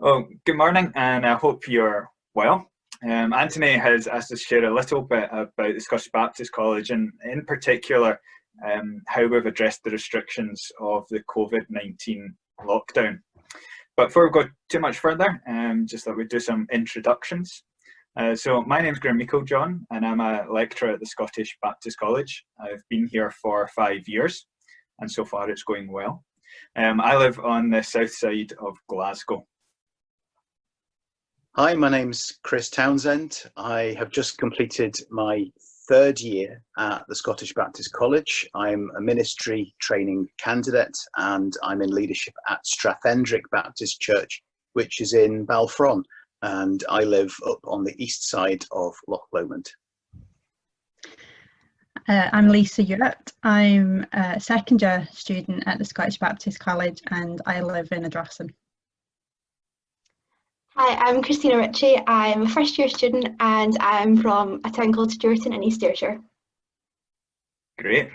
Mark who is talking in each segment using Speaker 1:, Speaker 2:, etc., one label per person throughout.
Speaker 1: Well, good morning, and I hope you're well. Anthony has asked us to share a little bit about the Scottish Baptist College and, in particular, how we've addressed the restrictions of the COVID-19 lockdown. But before we go too much further, just thought we'd do some introductions. So my name's Graham Meikle-John, and I'm a lecturer at the Scottish Baptist College. I've been here for 5 years, and so far it's going well. I live on the south side of Glasgow.
Speaker 2: Hi, my name's Chris Townsend. I have just completed my third year at the Scottish Baptist College. I'm a ministry training candidate and I'm in leadership at Strathendrick Baptist Church, which is in Balfron, and I live up on the east side of Loch Lomond.
Speaker 3: I'm Lisa Ewart. I'm a second year student at the Scottish Baptist College and I live in Ardrossan.
Speaker 4: Hi, I'm Christina Ritchie. I'm a first year student and I'm from a town called Stewarton in East Ayrshire.
Speaker 1: Great.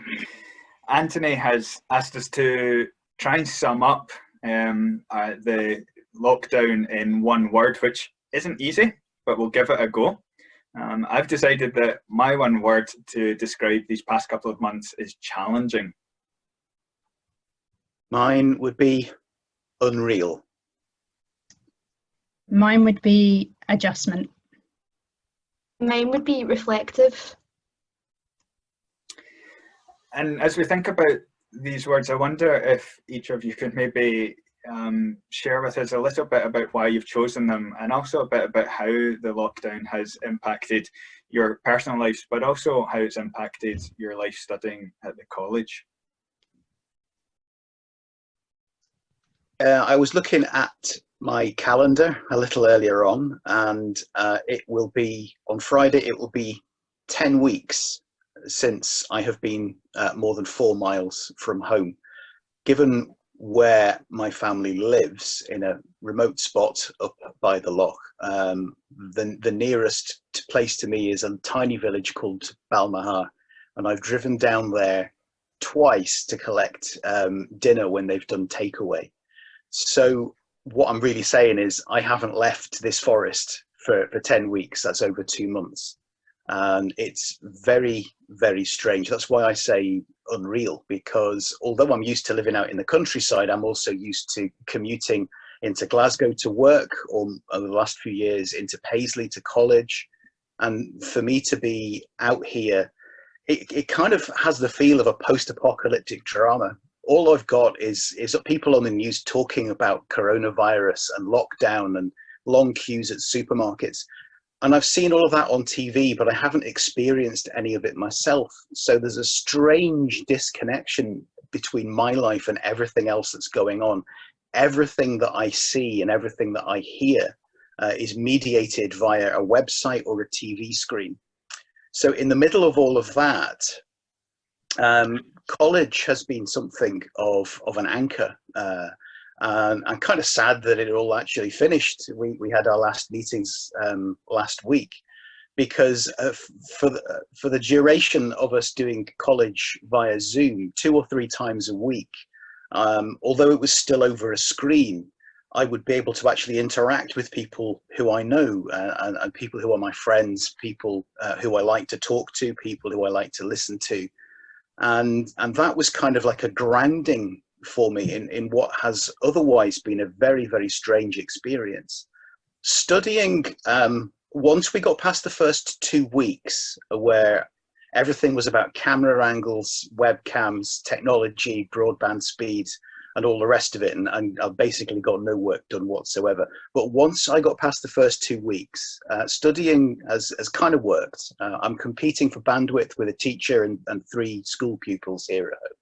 Speaker 1: Anthony has asked us to try and sum up the lockdown in one word, which isn't easy, but we'll give it a go. I've decided that my one word to describe these past couple of months is challenging.
Speaker 2: Mine would be unreal.
Speaker 3: Mine would be adjustment.
Speaker 4: Mine would be reflective.
Speaker 1: And as we think about these words, I wonder if each of you could maybe share with us a little bit about why you've chosen them, and also a bit about how the lockdown has impacted your personal lives, but also how it's impacted your life studying at the college.
Speaker 2: I was looking at my calendar a little earlier on, and it will be on Friday, it will be 10 weeks since I have been more than 4 miles from home. Given where my family lives, in a remote spot up by the loch, the nearest place to me is a tiny village called Balmahar, and I've driven down there twice to collect dinner when they've done takeaway. So what I'm really saying is I haven't left this forest for 10 weeks. That's over 2 months. And it's very, very strange. That's why I say unreal, because although I'm used to living out in the countryside, I'm also used to commuting into Glasgow to work, or over the last few years into Paisley to college. And for me to be out here, it kind of has the feel of a post-apocalyptic drama. All I've got is people on the news talking about coronavirus and lockdown and long queues at supermarkets. And I've seen all of that on TV, but I haven't experienced any of it myself. So there's a strange disconnection between my life and everything else that's going on. Everything that I see and everything that I hear is mediated via a website or a TV screen. So in the middle of all of that, college has been something of an anchor, and I'm kind of sad that it all actually finished. We had our last meetings last week, because for the duration of us doing college via Zoom 2 or 3 times a week, although it was still over a screen, I would be able to actually interact with people who I know, and people who are my friends, people who I like to talk to, people who I like to listen to. And that was kind of like a grounding for me in what has otherwise been a very, very strange experience. Studying, once we got past the first 2 weeks where everything was about camera angles, webcams, technology, broadband speed, and all the rest of it, and I've basically got no work done whatsoever. But once I got past the first 2 weeks, studying has kind of worked. I'm competing for bandwidth with a teacher and 3 school pupils here at home,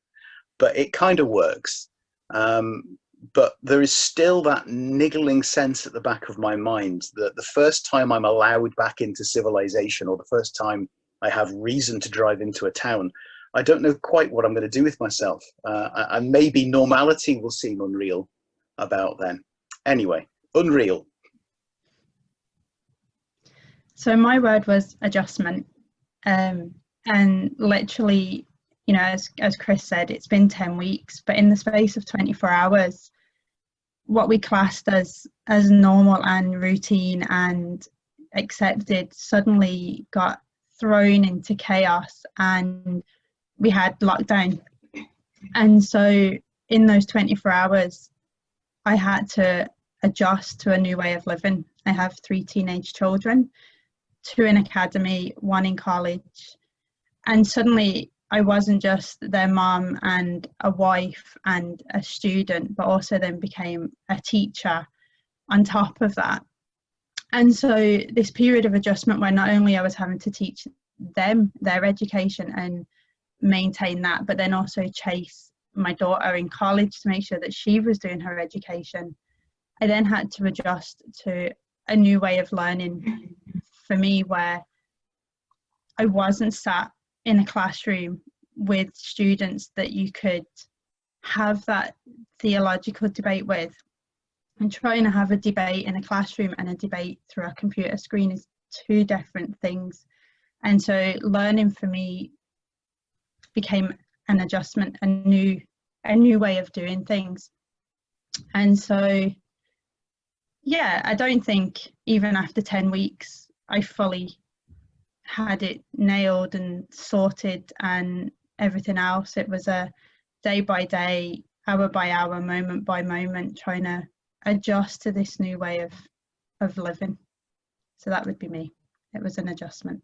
Speaker 2: but it kind of works. But there is still that niggling sense at the back of my mind that the first time I'm allowed back into civilization, or the first time I have reason to drive into a town, I don't know quite what I'm going to do with myself. And maybe normality will seem unreal about then. Anyway, unreal.
Speaker 3: So my word was adjustment. And literally, you know, as Chris said, it's been 10 weeks, but in the space of 24 hours, what we classed as normal and routine and accepted suddenly got thrown into chaos, and we had lockdown. And so in those 24 hours, I had to adjust to a new way of living. I have 3 teenage children, 2 in academy, 1 in college. And suddenly I wasn't just their mum and a wife and a student, but also then became a teacher on top of that. And so this period of adjustment where not only I was having to teach them their education and maintain that, but then also chase my daughter in college to make sure that she was doing her education, I then had to adjust to a new way of learning for me, where I wasn't sat in a classroom with students that you could have that theological debate with. And trying to have a debate in a classroom and a debate through a computer screen is 2 different things. And so learning for me became an adjustment, a new way of doing things. And so, yeah, I don't think even after 10 weeks, I fully had it nailed and sorted and everything else. It was a day by day, hour by hour, moment by moment, trying to adjust to this new way of living. So that would be me. It was an adjustment.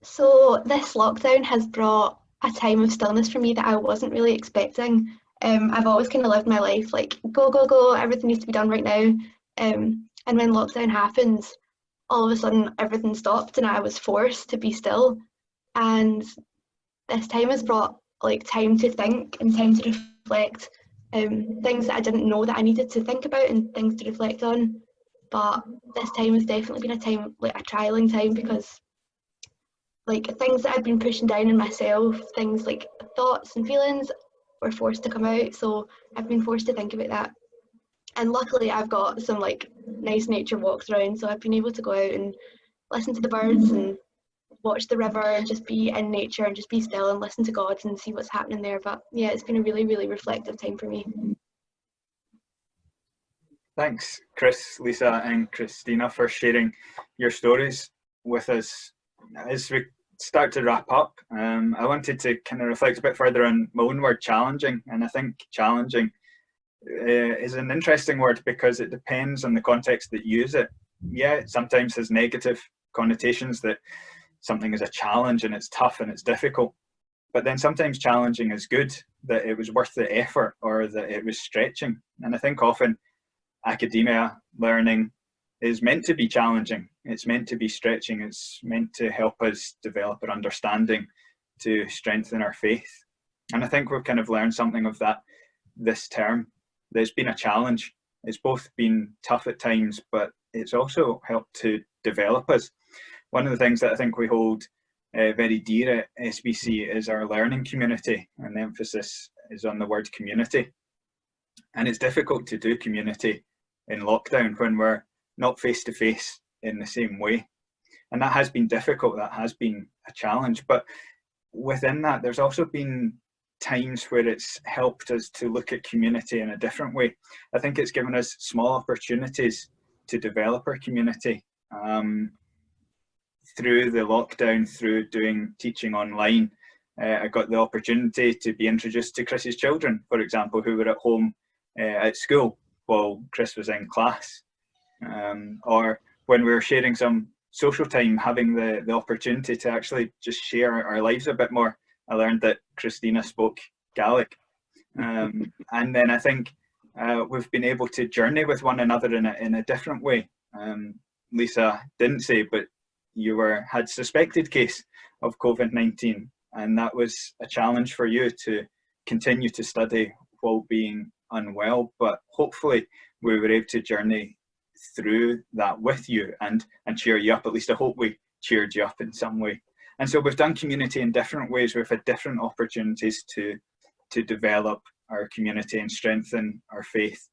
Speaker 4: So this lockdown has brought a time of stillness for me that I wasn't really expecting. I've always kind of lived my life like go, go, go, everything needs to be done right now. And when lockdown happens, all of a sudden everything stopped and I was forced to be still. And this time has brought like time to think and time to reflect, things that I didn't know that I needed to think about and things to reflect on. But this time has definitely been a time, like a trialing time, because like things that I'd been pushing down in myself, things like thoughts and feelings were forced to come out. So I've been forced to think about that. And luckily I've got some like nice nature walks around, so I've been able to go out and listen to the birds and watch the river and just be in nature and just be still and listen to God and see what's happening there. But yeah, it's been a really, really reflective time for me.
Speaker 1: Thanks, Chris, Lisa and Christina, for sharing your stories with us. As we start to wrap up, I wanted to kind of reflect a bit further on my own word, challenging. And I think challenging is an interesting word because it depends on the context that you use it. Yeah, it sometimes has negative connotations, that something is a challenge and it's tough and it's difficult. But then sometimes challenging is good, that it was worth the effort or that it was stretching. And I think often academia learning is meant to be challenging. It's meant to be stretching. It's meant to help us develop our understanding, to strengthen our faith. And I think we've kind of learned something of that this term. There's been a challenge. It's both been tough at times, but it's also helped to develop us. One of the things that I think we hold very dear at SBC is our learning community, and the emphasis is on the word community. And it's difficult to do community in lockdown when we're not face to face in the same way. And that has been difficult, that has been a challenge. But within that, there's also been times where it's helped us to look at community in a different way. I think it's given us small opportunities to develop our community. Through the lockdown, through doing teaching online, I got the opportunity to be introduced to Chris's children, for example, who were at home at school while Chris was in class. Or when we were sharing some social time, having the opportunity to actually just share our lives a bit more. I learned that Christina spoke Gaelic. And then I think we've been able to journey with one another in a different way. Lisa didn't say, but you had suspected case of COVID-19, and that was a challenge for you to continue to study while being unwell, but hopefully we were able to journey through that with you and cheer you up. At least I hope we cheered you up in some way. And so we've done community in different ways. We've had different opportunities to develop our community and strengthen our faith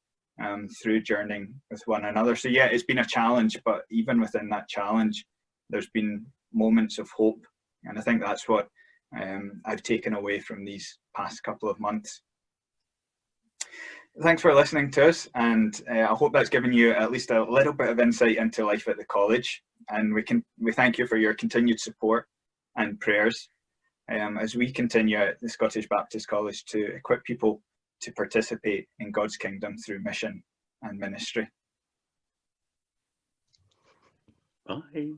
Speaker 1: through journeying with one another. So yeah, it's been a challenge, but even within that challenge, there's been moments of hope. And I think that's what I've taken away from these past couple of months. Thanks for listening to us, and I hope that's given you at least a little bit of insight into life at the college. And we thank you for your continued support and prayers as we continue at the Scottish Baptist College to equip people to participate in God's kingdom through mission and ministry.
Speaker 2: Bye.